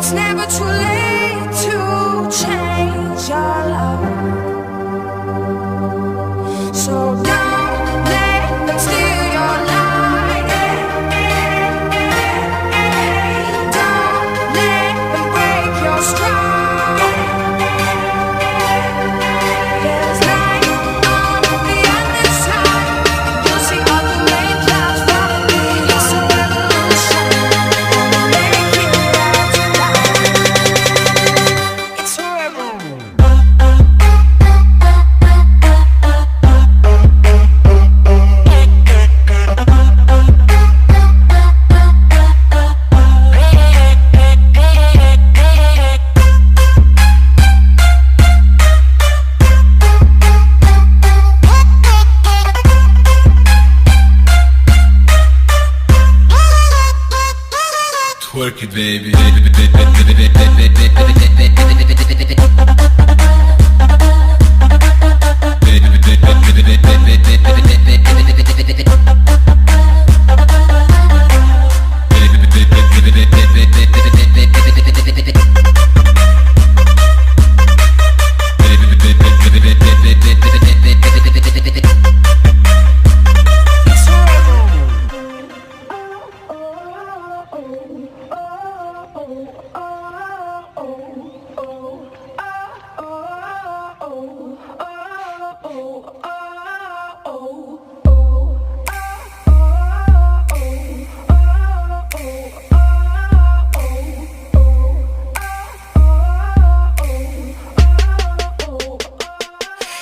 It's never too late to change your love. So don't let them steal your light. Don't let them break your stride. There's light on the other side. You'll see all the rain clouds follow me. It's a revolution. Make it right tonight. It's a revolution. Twerk it, baby.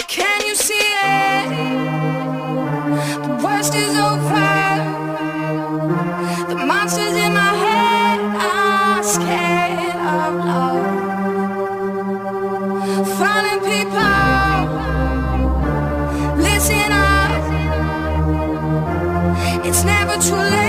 Can you see it? The worst is over. The monsters in my head are scared of love. Falling people, listen up. It's never too late.